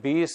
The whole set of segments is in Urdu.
20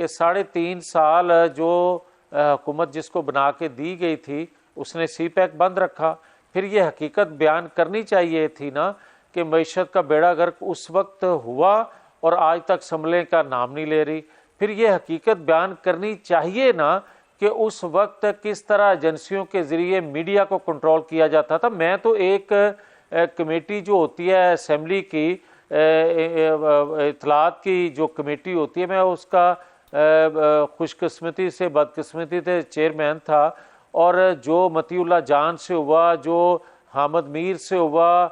کہ 3.5 سال جو حکومت جس کو بنا کے دی گئی تھی اس نے سی پیک بند رکھا. پھر یہ حقیقت بیان کرنی چاہیے تھی نا کہ معیشت کا بیڑا غرق اس وقت ہوا اور آج تک سنبھلنے کا نام نہیں لے رہی. پھر یہ حقیقت بیان کرنی چاہیے نا کہ اس وقت کس طرح ایجنسیوں کے ذریعے میڈیا کو کنٹرول کیا جاتا تھا. میں تو ایک کمیٹی جو ہوتی ہے اسمبلی کی اطلاعات کی جو کمیٹی ہوتی ہے، میں اس کا خوش قسمتی سے بدقسمتی سے چیئرمین تھا، اور جو مطیع اللہ جان سے ہوا، جو حامد میر سے ہوا،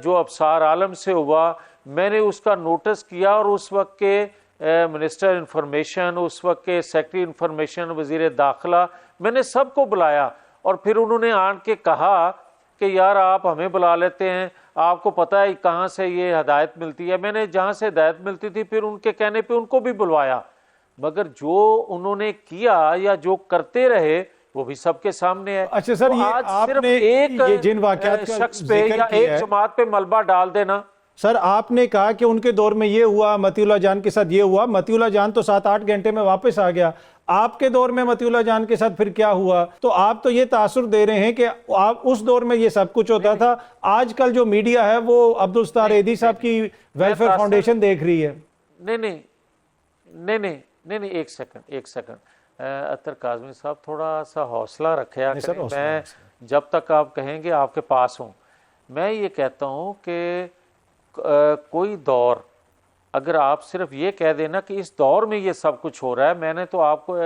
جو ابصار عالم سے ہوا، میں نے اس کا نوٹس کیا، اور اس وقت کے منسٹر انفارمیشن، اس وقت کے سیکرٹری انفارمیشن، وزیر داخلہ، میں نے سب کو بلایا، اور پھر انہوں نے آن کے کہا کہ یار آپ ہمیں بلا لیتے ہیں، آپ کو پتہ ہے کہاں سے یہ ہدایت ملتی ہے. میں نے جہاں سے ہدایت ملتی تھی پھر ان کے کہنے پہ ان کو بھی بلوایا، مگر جو انہوں نے کیا یا جو کرتے رہے وہ بھی سب کے سامنے ہے. اچھا سر، یہ آج آپ صرف نے ایک یہ جن واقعات کا شخص پہ ذکر یا کیا ایک ہے، جماعت پہ ملبہ ڈال دینا. سر آپ نے کہا کہ ان کے دور میں یہ ہوا، مطیع اللہ جان کے ساتھ یہ ہوا. مطیع اللہ جان تو 7-8 گھنٹے میں واپس آ گیا. آپ کے دور میں مطیع اللہ جان کے ساتھ پھر کیا ہوا؟ تو آپ تو یہ تاثر دے رہے ہیں کہ آپ اس دور میں یہ سب کچھ ہوتا تھا. آج کل جو میڈیا ہے وہ عبدالستار ایدھی صاحب کی ویلفیئر فاؤنڈیشن دیکھ رہی ہے. نہیں، ایک سیکنڈ عطر کاظمی صاحب، تھوڑا سا حوصلہ رکھیا کریں. میں جب تک آپ کہیں گے آپ کے پاس ہوں. میں یہ کہتا ہوں کہ کوئی دور اگر آپ صرف یہ کہہ دینا کہ اس دور میں یہ سب کچھ ہو رہا ہے، میں نے تو آپ کو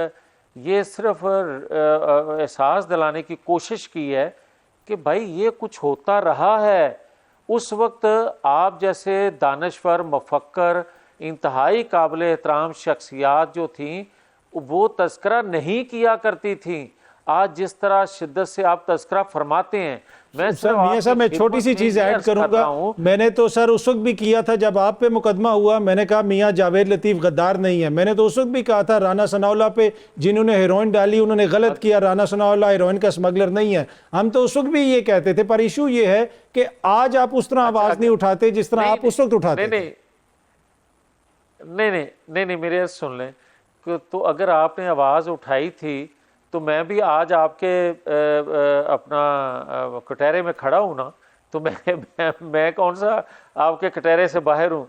یہ صرف احساس دلانے کی کوشش کی ہے کہ بھائی یہ کچھ ہوتا رہا ہے. اس وقت آپ جیسے دانشور، مفکر، انتہائی قابل احترام شخصیات جو تھیں وہ تذکرہ نہیں کیا کرتی تھیں. آج جس طرح شدت سے آپ تذکرہ فرماتے ہیں، میں میاں صاحب میں چھوٹی سی چیز ایڈ کروں گا. میں نے تو سر اس وقت بھی کیا تھا جب آپ پہ مقدمہ ہوا، میں نے کہا میاں جاوید لطیف غدار نہیں ہے. میں نے تو اس وقت بھی کہا تھا رانا ثناءاللہ پہ جنہوں نے ہیروئن ڈالی انہوں نے غلط کیا، رانا ثناءاللہ ہیروئن کا اسمگلر نہیں ہے. ہم تو اس وقت بھی یہ کہتے تھے، پر ایشو یہ ہے کہ آج آپ اس طرح آواز نہیں اٹھاتے جس طرح آپ اس وقت اٹھاتے تھے. نہیں میرے سن لیں. تو اگر آپ نے آواز اٹھائی تھی تو میں بھی آج آپ کے اپنا کٹہرے میں کھڑا ہوں نا، تو میں کون سا آپ کے کٹہرے سے باہر ہوں.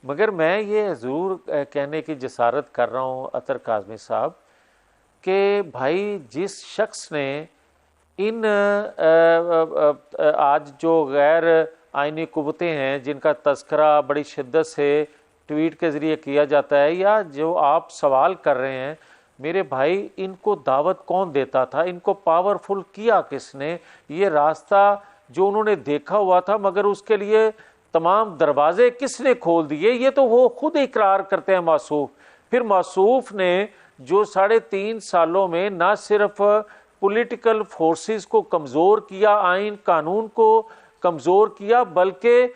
مگر میں یہ ضرور کہنے کی جسارت کر رہا ہوں عطر کاظمی صاحب کہ بھائی جس شخص نے ان آج جو غیر آئینی قوتیں ہیں جن کا تذکرہ بڑی شدت سے ٹویٹ کے ذریعے کیا جاتا ہے، یا جو آپ سوال کر رہے ہیں، میرے بھائی ان کو دعوت کون دیتا تھا؟ ان کو پاورفل کیا کس نے؟ یہ راستہ جو انہوں نے دیکھا ہوا تھا مگر اس کے لیے تمام دروازے کس نے کھول دیے؟ یہ تو وہ خود اقرار کرتے ہیں موصوف. پھر موصوف نے جو 3.5 سالوں میں نہ صرف پولیٹیکل فورسز کو کمزور کیا، آئین قانون کو کمزور کیا، بلکہ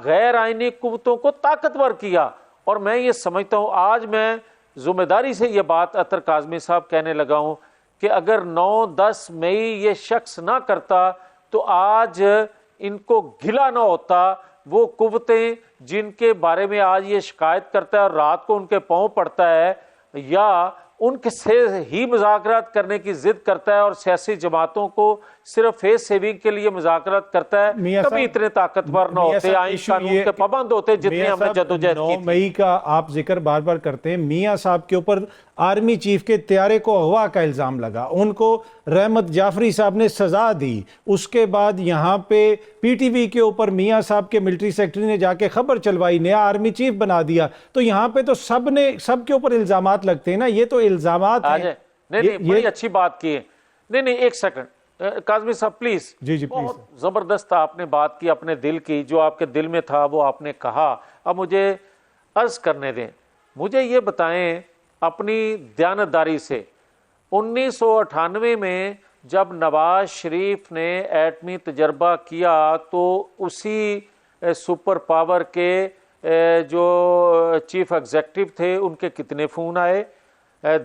غیر آئینی قوتوں کو طاقتور کیا. اور میں یہ سمجھتا ہوں، آج میں ذمہ داری سے یہ بات عطر کاظمی صاحب کہنے لگا ہوں کہ اگر 9-10 مئی یہ شخص نہ کرتا تو آج ان کو گلا نہ ہوتا. وہ قوتیں جن کے بارے میں آج یہ شکایت کرتا ہے اور رات کو ان کے پاؤں پڑتا ہے، یا ان کے سے ہی مذاکرات کرنے کی ضد کرتا ہے اور سیاسی جماعتوں کو صرف فیس سیونگ کے لیے مذاکرات کرتا ہے، کبھی اتنے طاقتور نہ ہوتے، آئین قانون کے پابند ہوتے جتنے ہم نے جدوجہد کی. 9 مئی کا آپ ذکر بار بار کرتے ہیں. میاں صاحب کے اوپر آرمی چیف کے طیارے کو اغوا کا الزام لگا، ان کو رحمت جعفری صاحب نے سزا دی. اس کے بعد یہاں پہ پی ٹی وی کے اوپر میاں صاحب کے ملٹری سیکرٹری نے جا کے خبر چلوائی، نیا آرمی چیف بنا دیا. تو یہاں پہ تو سب کے اوپر الزامات لگتے ہیں نا. یہ تو الزامات ہیں. نہیں بڑی اچھی بات کی ہے. نہیں ایک سیکنڈ کاظمی صاحب پلیز. جی بہت زبردست آپ نے بات کی اپنے دل کی، جو آپ کے دل میں تھا وہ آپ نے کہا. اب مجھے عرض کرنے دیں، مجھے یہ بتائیں اپنی دیانتداری سے، 1998 میں جب نواز شریف نے ایٹمی تجربہ کیا تو اسی سپر پاور کے جو چیف ایگزیکٹو تھے ان کے کتنے فون آئے،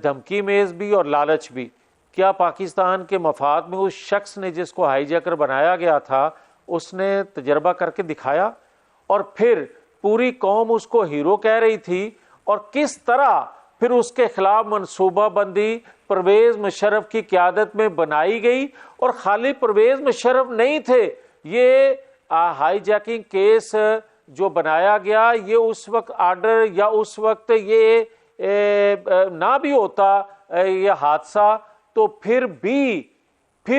دھمکی میز بھی اور لالچ بھی. کیا پاکستان کے مفاد میں اس شخص نے جس کو ہائی جیکر بنایا گیا تھا اس نے تجربہ کر کے دکھایا؟ اور پھر پوری قوم اس کو ہیرو کہہ رہی تھی، اور کس طرح پھر اس کے خلاف منصوبہ بندی پرویز مشرف کی قیادت میں بنائی گئی، اور خالی پرویز مشرف نہیں تھے، یہ ہائی جیکنگ کیس جو بنایا گیا، یہ اس وقت آرڈر یا اس وقت یہ نہ بھی ہوتا یہ حادثہ، تو پھر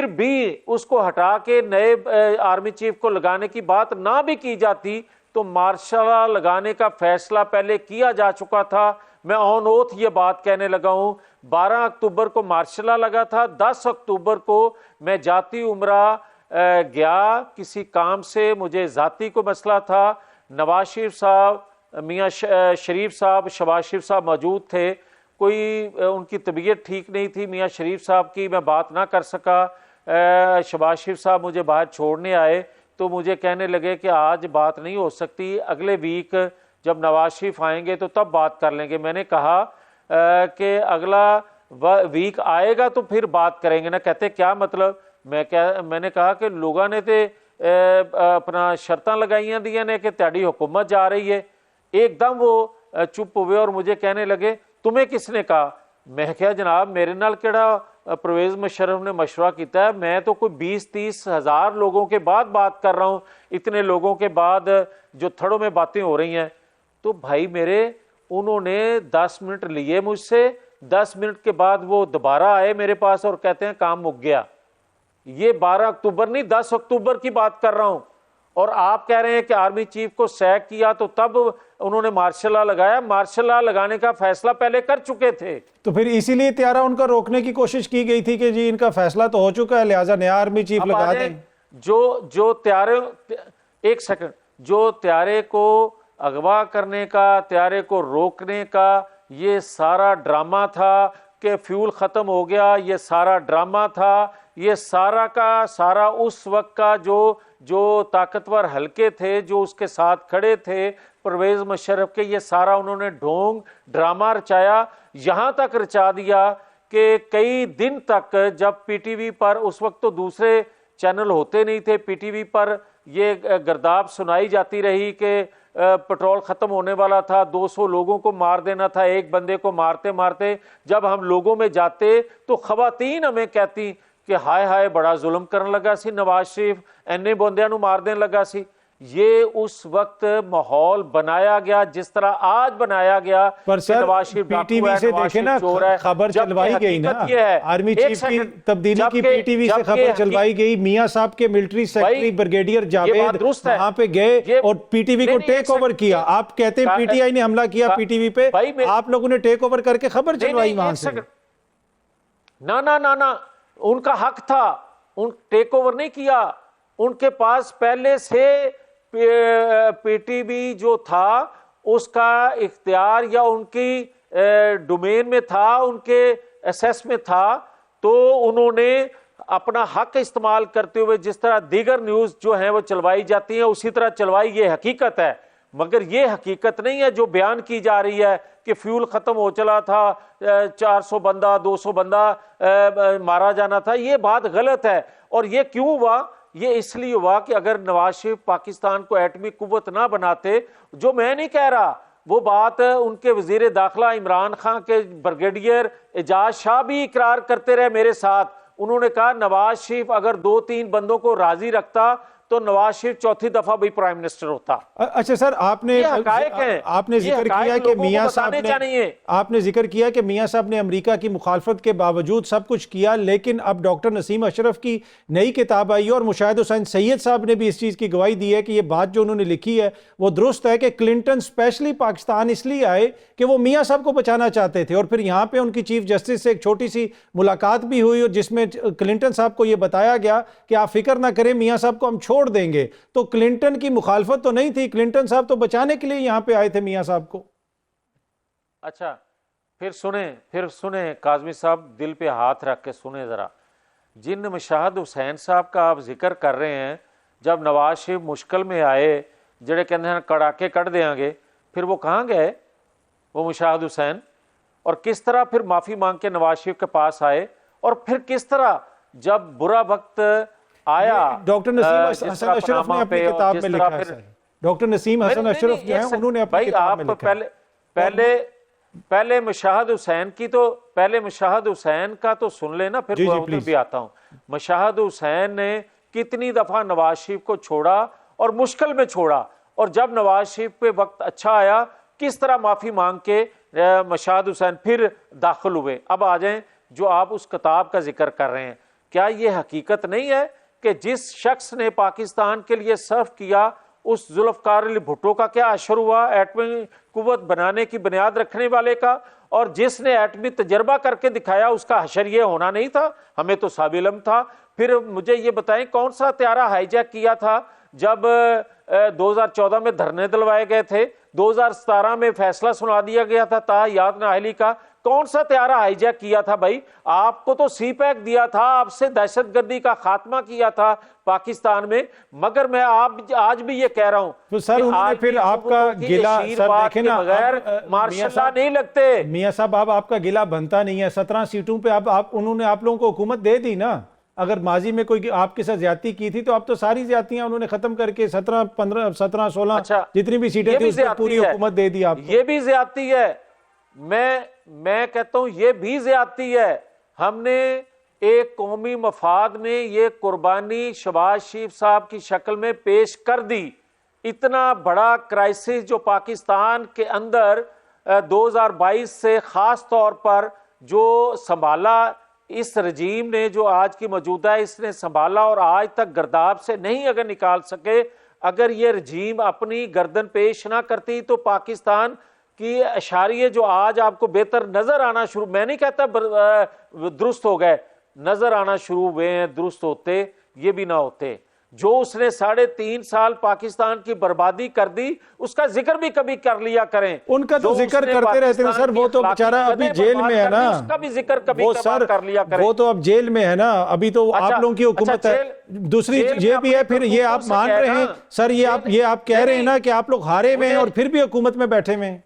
بھی اس کو ہٹا کے نئے آرمی چیف کو لگانے کی بات نہ بھی کی جاتی تو مارشل لا لگانے کا فیصلہ پہلے کیا جا چکا تھا۔ میں آن اوتھ یہ بات کہنے لگا ہوں، 12 اکتوبر کو مارشل لا لگا تھا، 10 اکتوبر کو میں جاتی عمرہ گیا کسی کام سے، مجھے ذاتی کو مسئلہ تھا، نواز شریف صاحب، میاں شریف صاحب، شہباز شریف صاحب موجود تھے، کوئی ان کی طبیعت ٹھیک نہیں تھی میاں شریف صاحب کی، میں بات نہ کر سکا، شہباز شریف صاحب مجھے باہر چھوڑنے آئے تو مجھے کہنے لگے کہ آج بات نہیں ہو سکتی، اگلے ویک جب نواز شریف آئیں گے تو تب بات کر لیں گے۔ میں نے کہا کہ اگلا ویک آئے گا تو پھر بات کریں گے نا۔ کہتے کیا مطلب؟ میں نے کہا کہ لوگوں نے تے اپنا شرطاں لگائیاں دیاں نے کہ تہاڈی حکومت جا رہی ہے۔ ایک دم وہ چپ ہوئے اور مجھے کہنے لگے تمہیں کس نے کہا؟ میں کہا جناب میرے نال کیڑا پرویز مشرف نے مشورہ کیتا ہے، میں تو کوئی 20-30 ہزار لوگوں کے بعد بات کر رہا ہوں، اتنے لوگوں کے بعد جو تھڑوں میں باتیں ہو رہی ہیں۔ تو بھائی میرے، انہوں نے 10 منٹ لیے مجھ سے، 10 منٹ کے بعد وہ دوبارہ آئے میرے پاس اور کہتے ہیں کام مک گیا۔ یہ 12 اکتوبر نہیں، 10 اکتوبر کی بات کر رہا ہوں، اور آپ کہہ رہے ہیں کہ آرمی چیف کو سیک کیا تو تب انہوں نے مارشل لا لگایا۔ مارشل لا لگانے کا فیصلہ پہلے کر چکے تھے۔ تو پھر اسی لیے طیارہ ان کا روکنے کی کوشش کی گئی تھی کہ جی ان کا فیصلہ تو ہو چکا ہے لہٰذا نیا آرمی چیف لگا دیں۔ جو طیارے، ایک سیکنڈ، جو طیارے کو اغوا کرنے کا، طیارے کو روکنے کا یہ سارا ڈرامہ تھا کہ فیول ختم ہو گیا، یہ سارا ڈرامہ تھا، یہ سارا کا سارا اس وقت کا جو طاقتور حلقے تھے جو اس کے ساتھ کھڑے تھے پرویز مشرف کے، یہ سارا انہوں نے ڈھونگ ڈرامہ رچایا، یہاں تک رچا دیا کہ کئی دن تک جب پی ٹی وی پر، اس وقت تو دوسرے چینل ہوتے نہیں تھے، پی ٹی وی پر یہ گرداب سنائی جاتی رہی کہ پٹرول ختم ہونے والا تھا، 200 لوگوں کو مار دینا تھا، ایک بندے کو مارتے مارتے جب ہم لوگوں میں جاتے تو خواتین ہمیں کہتی کہ ہائے ہائے بڑا ظلم کرنے لگا سی نواز شریف، اینے بندیاں نو مار دین لگا سی۔ یہ اس وقت ماحول بنایا گیا جس طرح آج بنایا گیا پر سر پی ٹی وی سے دیکھیں نا خبر چلوائی گئی نا، آرمی چیف کی تبدیلی کی پی ٹی وی سے خبر چلوائی گئی، میاں صاحب کے ملٹری سیکرٹری بریگیڈیئر جاوید وہاں پہ گئے اور پی ٹی وی کو ٹیک اوور کیا۔ آپ کہتے ہیں پی ٹی آئی نے حملہ کیا پی ٹی وی پہ، آپ لوگوں نے ٹیک اوور کر کے خبر چلوائی وہاں سے۔ نہ ان کا حق تھا، ان ٹیک اوور نہیں کیا، ان کے پاس پہلے سے پی ٹی وی جو تھا اس کا اختیار یا ان کی ڈومین میں تھا، ان کے ایسیس میں تھا، تو انہوں نے اپنا حق استعمال کرتے ہوئے جس طرح دیگر نیوز جو ہیں وہ چلوائی جاتی ہیں اسی طرح چلوائی، یہ حقیقت ہے۔ مگر یہ حقیقت نہیں ہے جو بیان کی جا رہی ہے کہ فیول ختم ہو چلا تھا، 400 بندہ 200 بندہ مارا جانا تھا، یہ بات غلط ہے۔ اور یہ کیوں ہوا؟ یہ اس لیے ہوا کہ اگر نواز شریف پاکستان کو ایٹمی قوت نہ بناتے، جو میں نہیں کہہ رہا، وہ بات ان کے وزیر داخلہ عمران خان کے بریگیڈیئر اعجاز شاہ بھی اقرار کرتے رہے میرے ساتھ، انہوں نے کہا نواز شریف اگر 2-3 بندوں کو راضی رکھتا تو نواز شریف چوتھی دفعہ بھی پرائم منسٹر ہوتا۔ اچھا سر، آپ نے ذکر کیا کہ میاں صاحب نے، آپ نے ذکر کیا کہ میاں صاحب نے امریکہ کی مخالفت کے باوجود سب کچھ کیا، لیکن اب ڈاکٹر نسیم اشرف کی نئی کتاب آئی ہے اور مشاہد حسین سید صاحب نے بھی اس چیز کی گواہی دی ہے کہ یہ بات جو انہوں نے لکھی ہے وہ درست ہے کہ کلنٹن اسپیشلی پاکستان اس لیے آئے کہ وہ میاں صاحب کو بچانا چاہتے تھے، اور پھر یہاں پہ ان کی چیف جسٹس سے ایک چھوٹی سی ملاقات بھی ہوئی اور جس میں کلنٹن صاحب کو یہ بتایا گیا کہ آپ فکر نہ کریں میاں صاحب کو ہم چھوڑ دیں گے۔ تو کلنٹن کی مخالفت تو نہیں تھی، کلنٹن صاحب تو بچانے کے لیے یہاں پہ آئے تھے میاں صاحب کو۔ اچھا پھر سنیں کاظمی صاحب، دل پہ ہاتھ رکھ کے سنیں ذرا، جن مشاہد حسین صاحب کا آپ ذکر کر رہے ہیں، جب نواز شریف مشکل میں آئے جڑے کہتے ہیں کڑاکے کٹ دیں گے، پھر وہ کہاں گئے وہ مشاہد حسین؟ اور کس طرح پھر معافی مانگ کے نواز شریف کے پاس آئے، اور پھر کس طرح جب برا وقت آیا ڈاکٹر نسیم حسن اشرف نے اپنی کتاب میں لکھا ہے، ڈاکٹر نسیم حسن اشرف جو ہیں انہوں نے اپنی کتاب میں لکھا ہے۔ پہلے مشاہد حسین کا تو سن لینا، پھر ادھر بھی آتا ہوں. مشاہد حسین نے کتنی دفعہ نواز شریف کو چھوڑا اور مشکل میں چھوڑا، اور جب نواز شریف پہ وقت اچھا آیا کس طرح معافی مانگ کے مشاہد حسین پھر داخل ہوئے. اب آ جائیں جو آپ اس کتاب کا ذکر کر رہے ہیں، کیا یہ حقیقت نہیں ہے کہ جس شخص نے پاکستان کے لیے سرو کیا اس ذوالفقار علی بھٹو کا کیا حشر ہوا ایٹمی قوت بنانے کی بنیاد رکھنے والے کا، اور جس نے ایٹمی تجربہ کر کے دکھایا اس کا حشر یہ ہونا نہیں تھا؟ ہمیں تو صاحب علم تھا. پھر مجھے یہ بتائیں کون سا طیارہ ہائی جیک کیا تھا جب 2014 میں دھرنے دلوائے گئے تھے، 2017 میں فیصلہ سنا دیا گیا تھا تا یاد نااہلی کا؟ کون سا طیارہ ہائی جیک کیا تھا بھائی؟ آپ کو تو سی پیک دیا تھا، آپ سے دہشت گردی کا خاتمہ کیا تھا پاکستان میں. مگر میں آج بھی یہ کہہ رہا ہوں تو سر انہوں نے پھر آپ کا گلہ سر دیکھیں نا بغیر ماشاء اللہ نہیں لگتے. میاں صاحب اب آپ کا گلہ بنتا نہیں ہے. 17 سیٹوں پہ اب انہوں نے آپ لوگوں کو حکومت دے دی نا. اگر ماضی میں کوئی آپ کے ساتھ زیادتی کی تھی تو اب تو ساری زیادتیاں انہوں نے ختم کر کے 17 15 17 16 جتنی بھی سیٹیں تھیں اس پر پوری حکومت دے دی آپ کو. یہ بھی زیادتی ہے. میں کہتا ہوں یہ بھی زیادتی ہے. ہم نے ایک قومی مفاد میں یہ قربانی شہباز شریف صاحب کی شکل میں پیش کر دی. اتنا بڑا کرائسس جو پاکستان کے اندر 2022 سے خاص طور پر جو سنبھالا اس رجیم نے، جو آج کی موجودہ ہے اس نے سنبھالا، اور آج تک گرداب سے نہیں اگر نکال سکے. اگر یہ رجیم اپنی گردن پیش نہ کرتی تو پاکستان کی اشاریے جو آج آپ کو بہتر نظر آنا شروع، میں نہیں کہتا درست ہو گئے، نظر آنا شروع ہوئے ہیں، درست ہوتے یہ بھی نہ ہوتے. جو اس نے 3.5 سال پاکستان کی بربادی کر دی اس کا ذکر بھی کبھی کر لیا کریں. ان کا تو ذکر کرتے رہتے ہیں سر، وہ تو بیچارہ ابھی جیل میں ہے نا، اس کا بھی ذکر کبھی کر لیا کریں. وہ تو اب جیل میں ہے نا، ابھی تو آپ لوگوں کی حکومت ہے. دوسری یہ بھی ہے پھر یہ آپ مان رہے ہیں سر، یہ آپ کہہ رہے ہیں نا کہ آپ لوگ ہارے ہوئے ہیں اور پھر بھی حکومت میں بیٹھے ہوئے ہیں.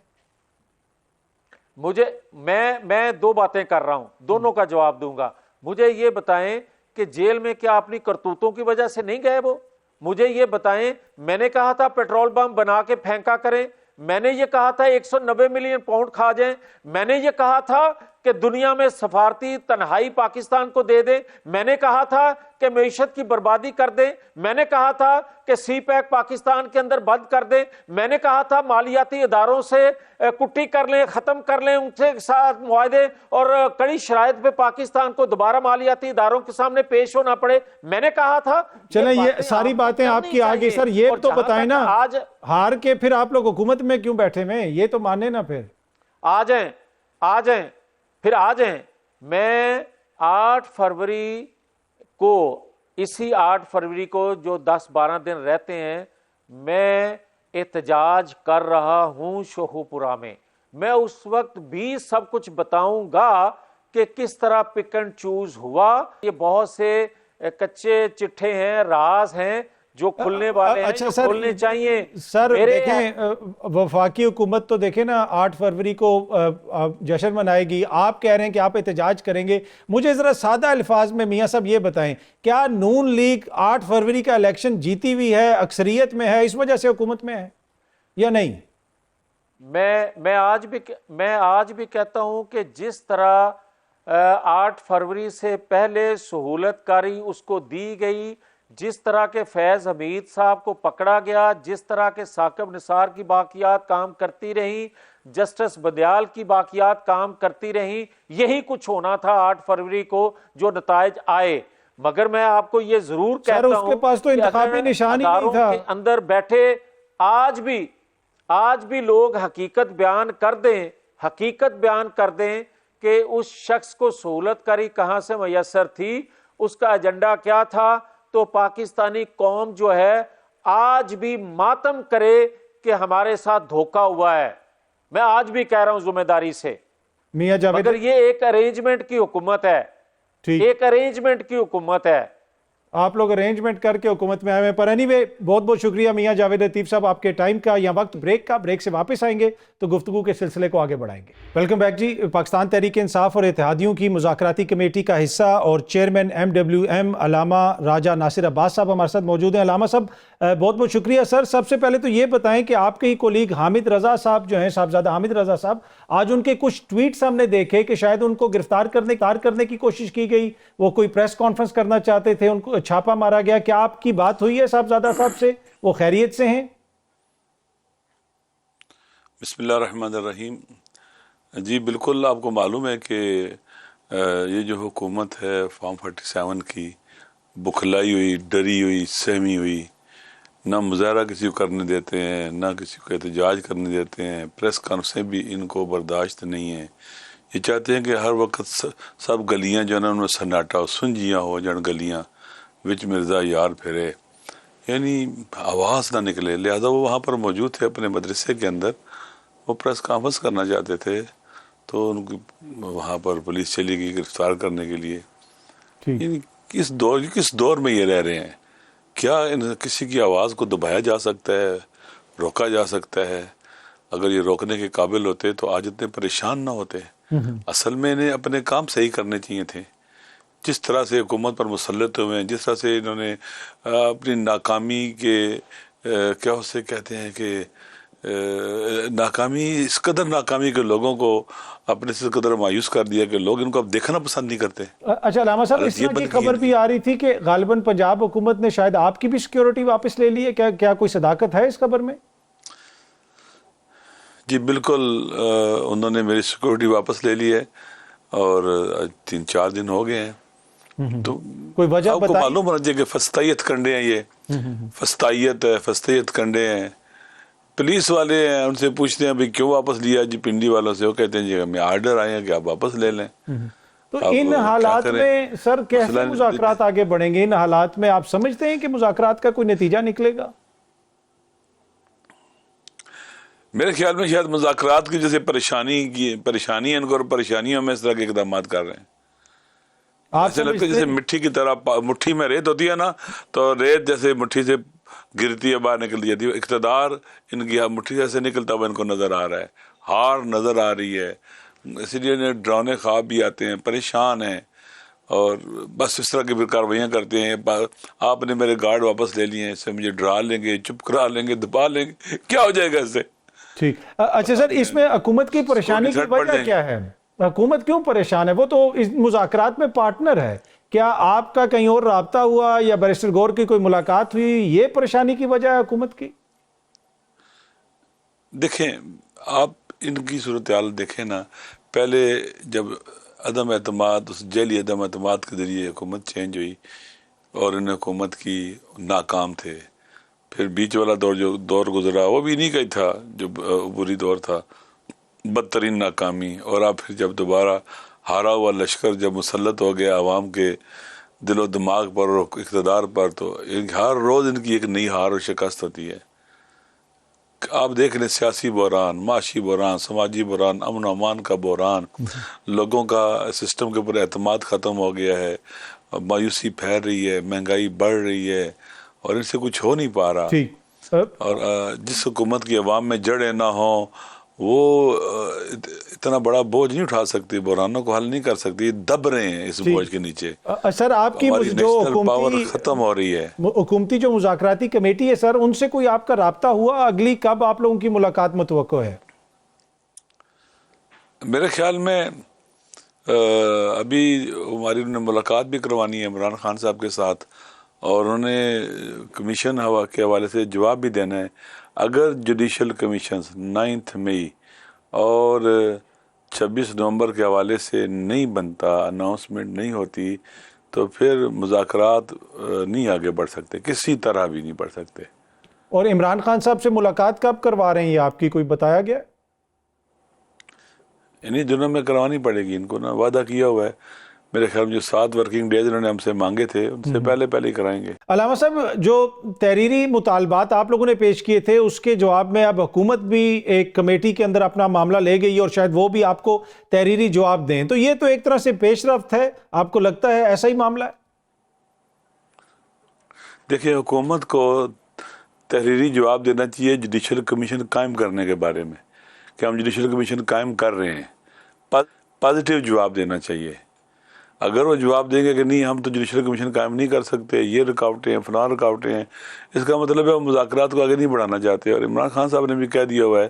میں 2 باتیں کر رہا ہوں، دونوں کا جواب دوں گا. مجھے یہ بتائیں کہ جیل میں کیا اپنی کرتوتوں کی وجہ سے نہیں گئے وہ؟ مجھے یہ بتائیں، میں نے کہا تھا پیٹرول بم بنا کے پھینکا کریں، میں نے یہ کہا تھا 190 ملین پاؤنڈ کھا جائیں، میں نے یہ کہا تھا کہ دنیا میں سفارتی تنہائی پاکستان کو دے دیں، میں نے کہا تھا کہ معیشت کی بربادی کر دیں، میں نے کہا تھا کہ سی پیک پاکستان کے اندر بند کر دیں، میں نے کہا تھا مالیاتی اداروں سے کٹی کر لیں، ختم کر لیں، ان کے ساتھ معاہدے اور کڑی شرائط پہ پاکستان کو دوبارہ مالیاتی اداروں کے سامنے پیش ہونا پڑے. میں نے کہا تھا. چلیں یہ ساری باتیں آپ کی آگے سر، یہ تو بتائیں نا آج ہار کے پھر آپ لوگ حکومت میں کیوں بیٹھے ہوئے ہیں؟ یہ تو مانے نا پھر. آ جائیں. میں 8 فروری کو، اسی 8 فروری کو جو 10-12 دن رہتے ہیں، میں احتجاج کر رہا ہوں شوہو پورہ میں. میں اس وقت بھی سب کچھ بتاؤں گا کہ کس طرح پک اینڈ چوز ہوا. یہ بہت سے کچے چٹھے ہیں، راز ہیں جو کھلنے والے ہیں، جو کھلنے چاہیے. سر دیکھیں وفاقی حکومت تو دیکھیں نا 8 فروری کو جشن منائے گی، آپ کہہ رہے ہیں کہ آپ احتجاج کریں گے. مجھے ذرا سادہ الفاظ میں میاں صاحب یہ بتائیں، کیا نون لیگ 8 فروری کا الیکشن جیتی ہوئی ہے، اکثریت میں ہے، اس وجہ سے حکومت میں ہے یا نہیں؟ میں آج بھی کہتا ہوں کہ جس طرح 8 فروری سے پہلے سہولت کاری اس کو دی گئی، جس طرح کے فیض حمید صاحب کو پکڑا گیا، جس طرح کے ثاقب نثار کی باقیات کام کرتی رہیں، جسٹس بدیال کی باقیات کام کرتی رہیں، یہی کچھ ہونا تھا 8 فروری کو جو نتائج آئے. مگر میں آپ کو یہ ضرور کہتا ہوں اس کے پاس تو انتخابی نشان ہی نہیں تھا. کے اندر بیٹھے آج بھی لوگ حقیقت بیان کر دیں کہ اس شخص کو سہولت کاری کہاں سے میسر تھی، اس کا ایجنڈا کیا تھا، تو پاکستانی قوم جو ہے آج بھی ماتم کرے کہ ہمارے ساتھ دھوکا ہوا ہے. میں آج بھی کہہ رہا ہوں ذمہ داری سے. میاں جاوید، مگر یہ ایک ارینجمنٹ کی حکومت ہے، ایک ارینجمنٹ کی حکومت ہے. آپ لوگ ارینجمنٹ کر کے حکومت میں آئے ہیں. پر اینی وے بہت بہت شکریہ میاں جاوید لطیف صاحب آپ کے ٹائم کا. یا وقت بریک کا، بریک سے واپس آئیں گے تو گفتگو کے سلسلے کو آگے بڑھائیں گے. ویلکم بیک جی. پاکستان تحریک انصاف اور اتحادیوں کی مذاکراتی کمیٹی کا حصہ اور چیئرمین MWM علامہ راجہ ناصر عباس صاحب ہمارے ساتھ موجود ہیں. علامہ صاحب بہت بہت شکریہ سر. سب سے پہلے تو یہ بتائیں کہ آپ کے ہی کولیگ حامد رضا صاحب جو ہیں, صاحبزادہ حامد رضا صاحب, آج ان کے کچھ ٹویٹس ہم نے دیکھے کہ شاید ان کو گرفتار کرنے کی کوشش کی گئی, وہ کوئی پریس کانفرنس کرنا چاہتے تھے, ان کو چھاپا مارا گیا. کیا آپ کی بات ہوئی ہے صاحبزادہ صاحب سے؟ وہ خیریت سے ہیں؟ بسم اللہ الرحمن الرحیم. جی بالکل, آپ کو معلوم ہے کہ یہ جو حکومت ہے فارم 47 کی, بکھلائی ہوئی, ڈری ہوئی, سہمی ہوئی, نہ مظاہرہ کسی کو کرنے دیتے ہیں, نہ کسی کو احتجاج کرنے دیتے ہیں, پریس کانفرنسیں بھی ان کو برداشت نہیں ہیں. یہ چاہتے ہیں کہ ہر وقت سب گلیاں جو ہے نا ان میں سناٹا ہو, سنجیاں ہو جن گلیاں وچ مرزا یار پھرے, یعنی آواز نہ نکلے. لہذا وہ وہاں پر موجود تھے اپنے مدرسے کے اندر, وہ پریس کانفرنس کرنا چاہتے تھے تو ان کی وہاں پر پولیس چلی گئی گرفتار کرنے کے لیے. یعنی کس دور میں یہ رہ رہے ہیں؟ کیا کسی کی آواز کو دبایا جا سکتا ہے, روکا جا سکتا ہے؟ اگر یہ روکنے کے قابل ہوتے تو آج اتنے پریشان نہ ہوتے. اصل میں انہیں اپنے کام صحیح کرنے چاہیے تھے. جس طرح سے حکومت پر مسلط ہوئے ہیں, جس طرح سے انہوں نے اپنی ناکامی کے کیا اسے کہتے ہیں کہ ناکامی, اس قدر ناکامی کے لوگوں کو اپنے سے قدر مایوس کر دیا کہ لوگ ان کو اب دیکھنا پسند نہیں کرتے. اچھا علامہ صاحب, اس طرح کی خبر بھی آ رہی تھی کہ غالباً پنجاب حکومت نے شاید آپ کی بھی سیکیورٹی واپس لے لی ہے. کیا کوئی صداقت ہے اس خبر میں؟ جی بالکل, انہوں نے میری سیکورٹی واپس لے لی ہے اور 3-4 دن ہو گئے ہیں. تو کوئی وجہ آپ کو بتائیں؟ معلوم ہونا چاہیے کہ فستائیت کنڈے ہیں, یہ فستائیت کنڈے ہیں. پولیس والے ہیں, ان سے پوچھتے ہیں بھئی کیوں واپس لیا جی پنڈی والوں سے, وہ کہتے ہیں جی ہمیں آرڈر آئے ہیں کہ آپ واپس لے لیں. تو ان حالات میں سر کیسے مذاکرات آگے بڑھیں گے؟ ان حالات میں آپ سمجھتے ہیں کہ مذاکرات کا کوئی نتیجہ نکلے گا؟ میرے خیال میں شاید مذاکرات کی جیسے پریشانی ہے ان کو, اور پریشانیوں میں اس طرح کے اقدامات کر رہے ہیں. ایسے لگتا ہے جیسے مٹھی کی طرح, مٹھی میں ریت ہوتی ہے نا, تو ریت جیسے مٹھی سے گرتی ہے باہر نکل جاتی ہے. اقتدار ان کی مٹھی سے نکلتا ہوا ان کو نظر آ رہا ہے, ہار نظر آ رہی ہے, اسی لیے انہیں ڈراؤنے خواب بھی آتے ہیں, پریشان ہیں, اور بس اس طرح کی پھر کاروائیاں کرتے ہیں. آپ نے میرے گارڈ واپس لے لیے ہیں, اس سے مجھے ڈرا لیں گے, چپ کرا لیں گے, دبا لیں گے, کیا ہو جائے گا اس سے؟ ٹھیک. اچھا سر, اس میں حکومت کی پریشانی کی وجہ کیا ہے؟ حکومت کیوں پریشان ہے؟ وہ تو اس مذاکرات میں پارٹنر ہے. کیا آپ کا کہیں اور رابطہ ہوا یا بیرسٹر گور کی کوئی ملاقات ہوئی, یہ پریشانی کی وجہ ہے حکومت کی؟ دیکھیں, آپ ان کی صورتحال دیکھیں نا. پہلے جب عدم اعتماد, اس جیلی عدم اعتماد کے ذریعے حکومت چینج ہوئی اور ان حکومت کی ناکام تھے, پھر بیچ والا جو دور گزرا وہ بھی نہیں کہی تھا, جو عبوری دور تھا, بدترین ناکامی. اور آپ پھر جب دوبارہ ہارا ہوا لشکر جب مسلط ہو گیا عوام کے دل و دماغ پر اور اقتدار پر, تو ہر روز ان کی ایک نئی ہار اور شکست ہوتی ہے. آپ دیکھ لیں, سیاسی بحران, معاشی بحران, سماجی بحران, امن و امان کا بحران, لوگوں کا سسٹم کے اوپر اعتماد ختم ہو گیا ہے, مایوسی پھیل رہی ہے, مہنگائی بڑھ رہی ہے, اور ان سے کچھ ہو نہیں پا رہا. اور جس حکومت کی عوام میں جڑیں نہ ہوں وہ اتنا بڑا بوجھ نہیں اٹھا سکتی, بحرانوں کو حل نہیں کر سکتی, دب رہے ہیں اس بوجھ کے نیچے. سر آپ کی جو پاور ختم ہو رہی ہے. حکومتی جو مذاکراتی کمیٹی ہے سر, ان سے کوئی آپ کا رابطہ ہوا؟ اگلی کب آپ لوگوں کی ملاقات متوقع ہے؟ میرے خیال میں ابھی ہماری انہوں نے ملاقات بھی کروانی ہے عمران خان صاحب کے ساتھ, اور انہوں نے کمیشن کے حوالے سے جواب بھی دینا ہے. اگر جوڈیشل کمیشنز 9 مئی اور 26 نومبر کے حوالے سے نہیں بنتا, اناؤنسمنٹ نہیں ہوتی, تو پھر مذاکرات نہیں آگے بڑھ سکتے, کسی طرح بھی نہیں بڑھ سکتے. اور عمران خان صاحب سے ملاقات کب کروا رہے ہیں, یہ آپ کی کوئی بتایا گیا؟ انہیں دنوں میں کروانی پڑے گی ان کو نا, وعدہ کیا ہوا ہے. میرے خیال میں جو 7 ورکنگ ڈیز انہوں نے ہم سے مانگے تھے, ان سے پہلے ہی کرائیں گے. علامہ صاحب, جو تحریری مطالبات آپ لوگوں نے پیش کیے تھے, اس کے جواب میں اب حکومت بھی ایک کمیٹی کے اندر اپنا معاملہ لے گئی اور شاید وہ بھی آپ کو تحریری جواب دیں, تو یہ تو ایک طرح سے پیش رفت ہے. آپ کو لگتا ہے ایسا ہی معاملہ ہے؟ دیکھیں, حکومت کو تحریری جواب دینا چاہیے جوڈیشل کمیشن قائم کرنے کے بارے میں, کہ ہم جوڈیشل کمیشن قائم کر رہے ہیں. پازیٹیو جواب دینا چاہیے. اگر وہ جواب دیں گے کہ نہیں ہم تو جوڈیشل کمیشن قائم نہیں کر سکتے، یہ رکاوٹیں ہیں، فلاں رکاوٹیں ہیں، اس کا مطلب ہے وہ مذاکرات کو آگے نہیں بڑھانا چاہتے. اور عمران خان صاحب نے بھی کہہ دیا ہوا ہے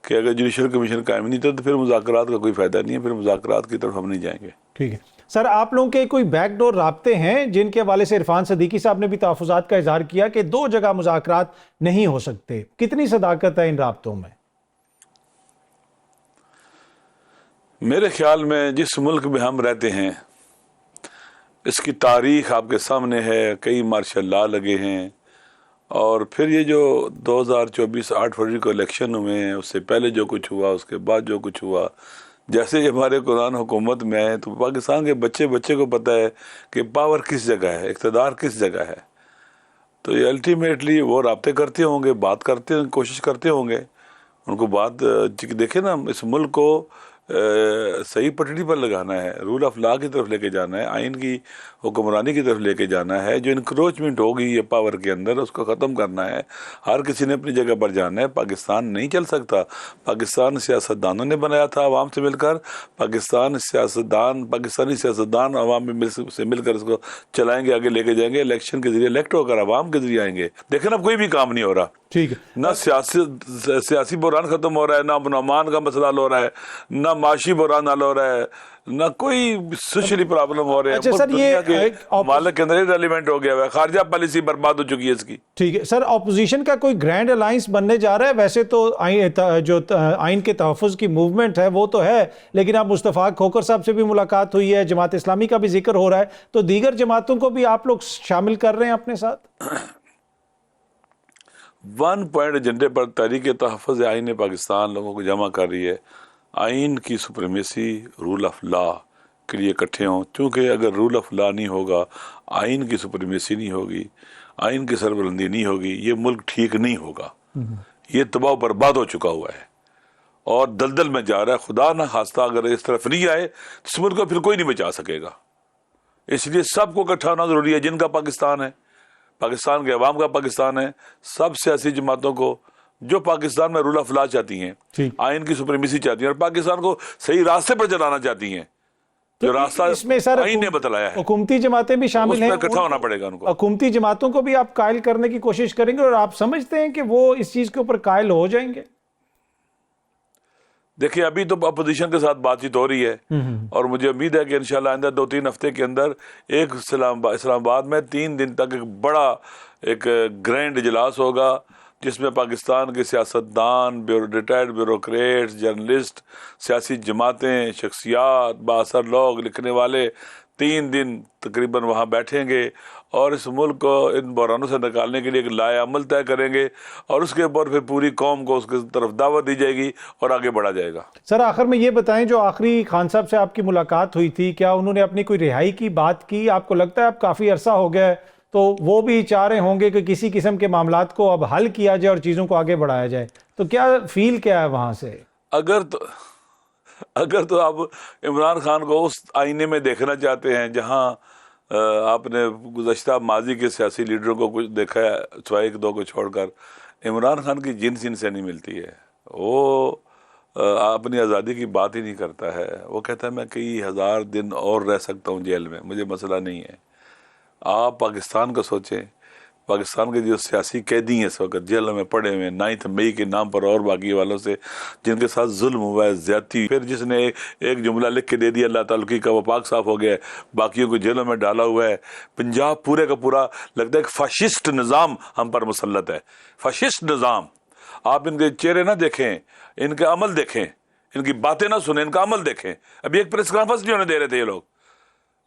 کہ اگر جوڈیشل کمیشن قائم نہیں تو پھر مذاکرات کا کوئی فائدہ نہیں ہے، پھر مذاکرات کی طرف ہم نہیں جائیں گے. ٹھیک ہے سر، آپ لوگوں کے کوئی بیک ڈور رابطے ہیں جن کے حوالے سے عرفان صدیقی صاحب نے بھی تحفظات کا اظہار کیا کہ 2 جگہ مذاکرات نہیں ہو سکتے؟ کتنی صداقت ہے ان رابطوں میں؟ میرے خیال میں جس ملک میں ہم رہتے ہیں اس کی تاریخ آپ کے سامنے ہے، کئی مارشل لا لگے ہیں، اور پھر یہ جو 2024 8 فروری کو الیکشن ہوئے ہیں، اس سے پہلے جو کچھ ہوا، اس کے بعد جو کچھ ہوا، جیسے ہی ہمارے قرآن حکومت میں ہے تو پاکستان کے بچے کو پتہ ہے کہ پاور کس جگہ ہے، اقتدار کس جگہ ہے. تو یہ الٹیمیٹلی وہ رابطے کرتے ہوں گے، بات کرتے ہیں، کوشش کرتے ہوں گے. ان کو بات دیکھیں نا، اس ملک کو صحیح پٹڑی پر لگانا ہے، رول آف لا کی طرف لے کے جانا ہے، آئین کی حکمرانی کی طرف لے کے جانا ہے. جو انکروچمنٹ ہوگی یہ پاور کے اندر، اس کو ختم کرنا ہے. ہر کسی نے اپنی جگہ پر جانا ہے. پاکستان نہیں چل سکتا. پاکستان سیاستدانوں نے بنایا تھا عوام سے مل کر. پاکستانی سیاستدان عوام سے مل کر اس کو چلائیں گے، آگے لے کے جائیں گے. الیکشن کے ذریعے الیکٹ ہو کر عوام کے ذریعے آئیں گے. دیکھیں اب کوئی بھی کام نہیں ہو رہا. ٹھیک ہے، نہ سیاسی بحران ختم ہو رہا ہے، نہ امن و امان کا مسئلہ حل ہو رہا ہے، نہ معاشی بحران حل ہو رہا ہے، نہ کوئی سوشلی پرابلم ہو رہے ہیں. اچھا سر، دنیا کے یہ مالک کے اندر ریلیونٹ ہو گیا ہے، خارجہ پالیسی برباد ہو چکی ہے اس کی. ٹھیک ہے سر، اپوزیشن کا کوئی گرینڈ الائنس بننے جا رہا ہے؟ ویسے تو جو آئین کے تحفظ کی موومنٹ ہے وہ تو ہے، لیکن اب مصطفیٰ کھوکر صاحب سے بھی ملاقات ہوئی ہے، جماعت اسلامی کا بھی ذکر ہو رہا ہے، تو دیگر جماعتوں کو بھی آپ لوگ شامل کر رہے ہیں اپنے ساتھ؟ 1 پوائنٹ ایجنڈے پر تحریک تحفظ آئین پاکستان لوگوں کو جمع کر رہی ہے. آئین کی سپریمیسی، رول آف لا کے لیے اکٹھے ہوں. کیونکہ اگر رول آف لا نہیں ہوگا، آئین کی سپریمیسی نہیں ہوگی، آئین کی سربلندی نہیں ہوگی، یہ ملک ٹھیک نہیں ہوگا. یہ تباہ و برباد ہو چکا ہوا ہے اور دلدل میں جا رہا ہے. خدا نہ خواستہ اگر اس طرف نہیں آئے تو اس ملک کو پھر کوئی نہیں بچا سکے گا. اس لیے سب کو اکٹھا ہونا ضروری ہے. جن کا پاکستان ہے، پاکستان کے عوام کا پاکستان ہے، سب سیاسی جماعتوں کو جو پاکستان میں رول آف لا چاہتی ہیں، آئین کی سپریمیسی چاہتی ہیں، اور پاکستان کو صحیح راستے پر چلانا چاہتی ہیں، جو راستہ اس میں سر آئین نے بتلایا ہے، حکومتی جماعتیں بھی شامل ہیں. اس پہ اکٹھا ہونا پڑے گا ان کو. حکومتی جماعتوں کو بھی آپ قائل کرنے کی کوشش کریں گے، اور آپ سمجھتے ہیں کہ وہ اس چیز کے اوپر قائل ہو جائیں گے؟ دیکھیں ابھی تو اپوزیشن کے ساتھ بات چیت ہو رہی ہے، اور مجھے امید ہے کہ انشاءاللہ آئندہ 2-3 ہفتے کے اندر ایک اسلام آباد میں 3 دن تک ایک بڑا ایک گرینڈ اجلاس ہوگا، جس میں پاکستان کے سیاستدان، ریٹائرڈ بیوروکریٹس، جرنلسٹ، سیاسی جماعتیں، شخصیات، بااثر لوگ، لکھنے والے 3 دن تقریباً وہاں بیٹھیں گے اور اس ملک کو ان بحرانوں سے نکالنے کے لیے ایک لائحہ عمل طے کریں گے، اور اس کے اوپر پھر پوری قوم کو اس کی طرف دعوت دی جائے گی اور آگے بڑھا جائے گا. سر آخر میں یہ بتائیں، جو آخری خان صاحب سے آپ کی ملاقات ہوئی تھی، کیا انہوں نے اپنی کوئی رہائی کی بات کی؟ آپ کو لگتا ہے اب کافی عرصہ ہو گیا ہے تو وہ بھی چاہ رہے ہوں گے کہ کسی قسم کے معاملات کو اب حل کیا جائے اور چیزوں کو آگے بڑھایا جائے، تو کیا فیل کیا ہے وہاں سے؟ اگر تو آپ عمران خان کو اس آئینے میں دیکھنا چاہتے ہیں جہاں آپ نے گزشتہ ماضی کے سیاسی لیڈروں کو کچھ دیکھا ہے، سوائے 1-2 کو چھوڑ کر، عمران خان کی جنس ان سے نہیں ملتی ہے. وہ اپنی آزادی کی بات ہی نہیں کرتا ہے. وہ کہتا ہے میں کئی 1000 دن اور رہ سکتا ہوں جیل میں، مجھے مسئلہ نہیں ہے. آپ پاکستان کو سوچیں، پاکستان کے جو سیاسی قیدی ہیں اس وقت جیلوں میں پڑے ہوئے 9 مئی کے نام پر، اور باقی والوں سے جن کے ساتھ ظلم ہوا ہے، زیادتی، پھر جس نے ایک جملہ لکھ کے دے دیا اللہ تعالیٰ کا، وہ پاک صاف ہو گیا ہے، باقیوں کو جیلوں میں ڈالا ہوا ہے. پنجاب پورے کا پورا لگتا ہے ایک فاشسٹ نظام ہم پر مسلط ہے، فاشسٹ نظام. آپ ان کے چہرے نہ دیکھیں، ان کے عمل دیکھیں، ان کی باتیں نہ سنیں، ان کا عمل دیکھیں. ابھی ایک پریس کانفرنس بھی انہیں دے رہے تھے یہ لوگ.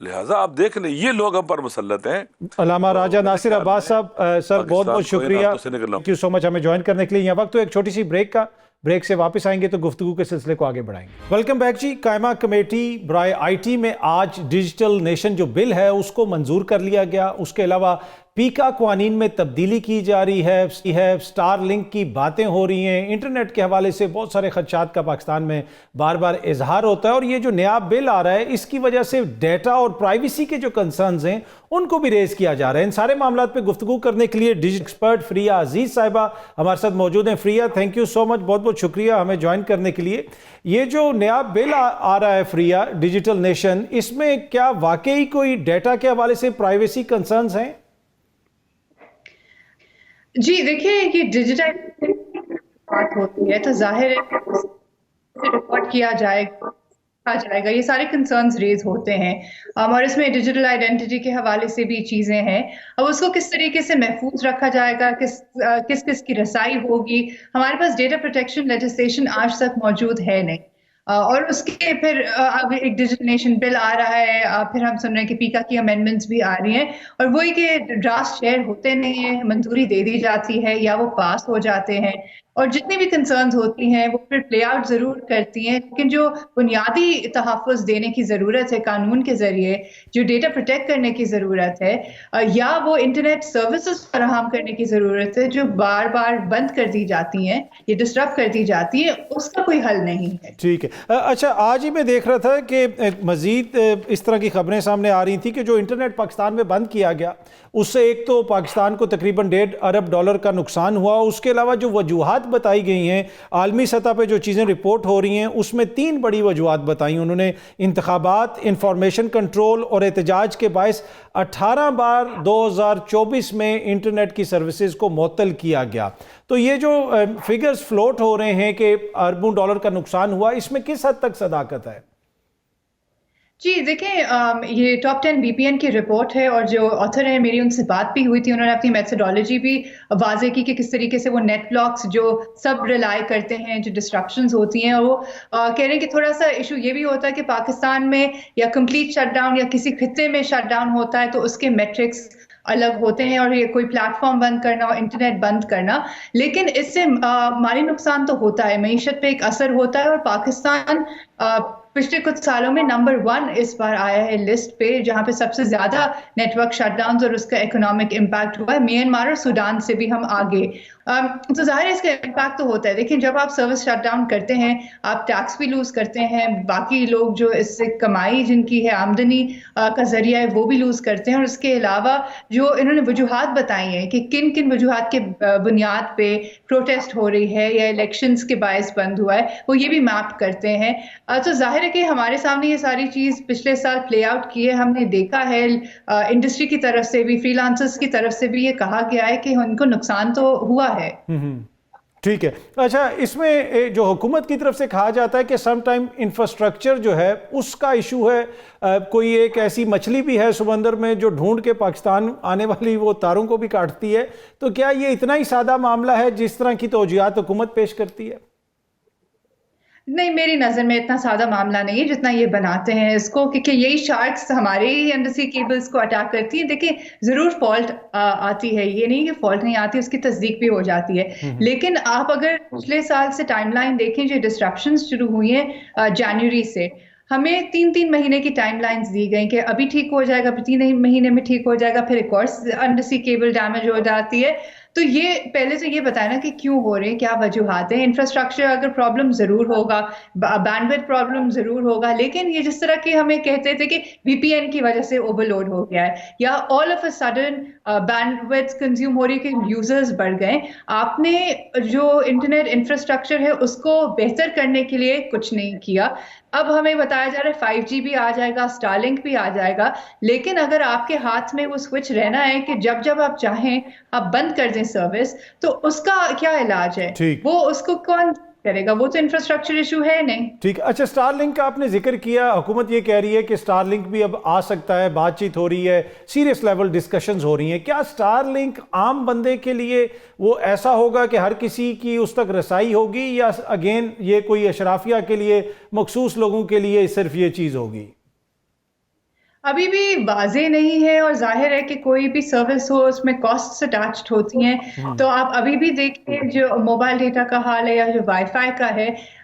لہٰذا آپ دیکھ لیں یہ لوگ ہم پر مسلط ہیں. علامہ راجہ ناصر عباس صاحب، سر بہت بہت شکریہ، تھینک یو سو مچ ہمیں جوائن کرنے کے لیے. یہاں وقت تو ایک چھوٹی سی بریک کا، بریک سے واپس آئیں گے تو گفتگو کے سلسلے کو آگے بڑھائیں گے. ویلکم بیک جی. قائمہ کمیٹی برائے آئی ٹی میں آج ڈیجیٹل نیشن جو بل ہے اس کو منظور کر لیا گیا. اس کے علاوہ پیکا قوانین میں تبدیلی کی جا رہی ہے، سٹار لنک کی باتیں ہو رہی ہیں، انٹرنیٹ کے حوالے سے بہت سارے خدشات کا پاکستان میں بار بار اظہار ہوتا ہے، اور یہ جو نیا بل آ رہا ہے اس کی وجہ سے ڈیٹا اور پرائیویسی کے جو کنسرنز ہیں ان کو بھی ریز کیا جا رہا ہے۔ ان سارے معاملات پہ گفتگو کرنے کے لیے ڈیجیٹل ایکسپرٹ فریہ عزیز صاحبہ ہمارے ساتھ موجود ہیں۔ فریہ، تھینک یو سو مچ، بہت بہت شکریہ ہمیں جوائن کرنے کے لیے۔ یہ جو نیا بل آ رہا ہے فریہ، ڈیجیٹل نیشن، اس میں کیا واقعی کوئی ڈیٹا کے حوالے سے پرائیویسی کنسرنز ہیں؟ جی دیکھیے، یہ ڈیجیٹل بات ہوتی ہے تو ظاہر ہے ریکارڈ کیا جائے گا، یہ سارے کنسرنز ریز ہوتے ہیں، اور اس میں ڈیجیٹل آئیڈینٹی کے حوالے سے بھی چیزیں ہیں۔ اب اس کو کس طریقے سے محفوظ رکھا جائے گا، کس کی رسائی ہوگی، ہمارے پاس ڈیٹا پروٹیکشن لیجسلیشن آج تک موجود ہے نہیں، اور اس کے پھر اب ایک ڈیجیٹل نیشن بل آ رہا ہے، پھر ہم سن رہے ہیں کہ پیکا کی امینڈمنٹس بھی آ رہی ہیں، اور وہی کہ ڈرافٹ شیئر ہوتے نہیں ہیں، منظوری دے دی جاتی ہے یا وہ پاس ہو جاتے ہیں، اور جتنی بھی کنسرنز ہوتی ہیں وہ پھر پلے آؤٹ ضرور کرتی ہیں، لیکن جو بنیادی تحفظ دینے کی ضرورت ہے قانون کے ذریعے، جو ڈیٹا پروٹیکٹ کرنے کی ضرورت ہے، یا وہ انٹرنیٹ سروسز فراہم کرنے کی ضرورت ہے جو بار بار بند کر دی جاتی ہیں یا ڈسٹرب کر دی جاتی ہیں، اس کا کوئی حل نہیں ہے۔ ٹھیک ہے، اچھا، آج ہی میں دیکھ رہا تھا کہ مزید اس طرح کی خبریں سامنے آ رہی تھیں کہ جو انٹرنیٹ پاکستان میں بند کیا گیا اس سے ایک تو پاکستان کو تقریباً $1.5 ارب کا نقصان ہوا، اس کے علاوہ جو وجوہات بتائی گئی ہیں عالمی سطح پہ جو چیزیں رپورٹ ہو رہی ہیں اس میں 3 بڑی وجوہات بتائیں انہوں نے: انتخابات، انفارمیشن کنٹرول اور احتجاج کے باعث 18 بار 2024 میں انٹرنیٹ کی سروسز کو معطل کیا گیا۔ تو یہ جو فگرز فلوٹ ہو رہے ہیں کہ اربوں ڈالر کا نقصان ہوا، اس میں کس حد تک صداقت ہے؟ جی دیکھیں، یہ ٹاپ 10 VPN کی رپورٹ ہے، اور جو آتھر ہیں میری ان سے بات بھی ہوئی تھی، انہوں نے اپنی میتھڈالوجی بھی واضح کی کہ کس طریقے سے وہ نیٹ بلاکس جو سب ریلائی کرتے ہیں، جو ڈسٹرپشنز ہوتی ہیں، وہ کہہ رہے ہیں کہ تھوڑا سا ایشو یہ بھی ہوتا ہے کہ پاکستان میں یا کمپلیٹ شٹ ڈاؤن یا کسی خطے میں شٹ ڈاؤن ہوتا ہے تو اس کے میٹرکس الگ ہوتے ہیں، اور یہ کوئی پلیٹ فارم بند کرنا اور انٹرنیٹ بند کرنا، لیکن اس سے مالی نقصان تو ہوتا ہے، معیشت پہ ایک اثر ہوتا ہے، اور پاکستان پچھلے کچھ سالوں میں نمبر 1 اس بار آیا ہے لسٹ پہ، جہاں پہ سب سے زیادہ نیٹ ورک شٹ ڈاؤنز اور اس کا اکنامک امپیکٹ ہوا ہے۔ میانمار اور سوڈان سے بھی ہم آگے، تو ظاہر ہے اس کا امپیکٹ تو ہوتا ہے۔ لیکن جب آپ سروس شٹ ڈاؤن کرتے ہیں، آپ ٹیکس بھی لوز کرتے ہیں، باقی لوگ جو اس سے کمائی جن کی ہے، آمدنی کا ذریعہ ہے، وہ بھی لوز کرتے ہیں، اور اس کے علاوہ جو انہوں نے وجوہات بتائی ہیں کہ کن کن وجوہات کے بنیاد پہ پروٹیسٹ ہو رہی ہے یا الیکشنز کے باعث بند ہوا ہے، وہ یہ بھی میپ کرتے ہیں۔ تو ظاہر ہے کہ ہمارے سامنے یہ ساری چیز پچھلے سال پلے آؤٹ کی ہے، ہم نے دیکھا ہے، انڈسٹری کی طرف سے بھی، فری لانسرز کی طرف سے بھی یہ کہا گیا ہے کہ ان کو نقصان تو ہوا ہے۔ ٹھیک ہے، اچھا، اس میں جو حکومت کی طرف سے کہا جاتا ہے کہ سم ٹائم انفراسٹرکچر جو ہے اس کا ایشو ہے، کوئی ایک ایسی مچھلی بھی ہے سمندر میں جو ڈھونڈ کے پاکستان آنے والی وہ تاروں کو بھی کاٹتی ہے، تو کیا یہ اتنا ہی سادہ معاملہ ہے جس طرح کی توجیہات حکومت پیش کرتی ہے؟ نہیں، میری نظر میں اتنا سادہ معاملہ نہیں ہے جتنا یہ بناتے ہیں اس کو، کیونکہ یہی شارکس ہمارے ہی انڈر سی کیبلز کو اٹیک کرتی ہیں۔ دیکھیں، ضرور فالٹ آتی ہے، یہ نہیں کہ فالٹ نہیں آتی، اس کی تصدیق بھی ہو جاتی ہے، لیکن آپ اگر پچھلے سال سے ٹائم لائن دیکھیں، جو ڈسٹرپشنز شروع ہوئی ہیں جنوری سے، ہمیں 3 مہینے کی ٹائم لائنز دی گئی کہ ابھی ٹھیک ہو جائے گا، 3 مہینے میں ٹھیک ہو جائے گا، پھر ایک اور انڈر سی کیبل ڈیمیج ہو جاتی ہے۔ تو یہ پہلے سے یہ بتایا نا کہ کیوں ہو رہے ہیں، کیا وجوہات ہیں۔ انفراسٹرکچر اگر پرابلم ضرور ہوگا، بینڈویڈتھ پرابلم ضرور ہوگا، لیکن یہ جس طرح کہ ہمیں کہتے تھے کہ VPN کی وجہ سے اوور لوڈ ہو گیا ہے، یا all of a sudden bandwidth consume ہو رہی ہے کہ یوزرز بڑھ گئے، آپ نے جو انٹرنیٹ انفراسٹرکچر ہے اس کو بہتر کرنے کے لیے کچھ نہیں کیا۔ اب ہمیں بتایا جا رہا ہے 5G بھی آ جائے گا، سٹار لنک بھی آ جائے گا، لیکن اگر آپ کے ہاتھ میں وہ سوئچ رہنا ہے کہ جب آپ چاہیں آپ بند کر دیں سروس، تو اس کا کیا علاج ہے؟ وہ اس کو کون کرے گا؟ وہ تو انفراسٹرکچر ایشو ہے نہیں۔ ٹھیک، اچھا، سٹار لنک کا آپ نے ذکر کیا، حکومت یہ کہہ رہی ہے کہ سٹار لنک بھی اب آ سکتا ہے، بات چیت ہو رہی ہے، سیریس لیول ڈسکشنز ہو رہی ہیں۔ کیا سٹار لنک عام بندے کے لیے وہ ایسا ہوگا کہ ہر کسی کی اس تک رسائی ہوگی، یا اگین یہ کوئی اشرافیہ کے لیے، مخصوص لوگوں کے لیے صرف یہ چیز ہوگی؟ ابھی بھی واضح نہیں ہے، اور ظاہر ہے کہ کوئی بھی سروس ہو اس میں کاسٹس اٹیچڈ ہوتی ہیں، تو آپ ابھی بھی دیکھیں جو موبائل ڈیٹا کا حال ہے یا جو وائی فائی کا ہے،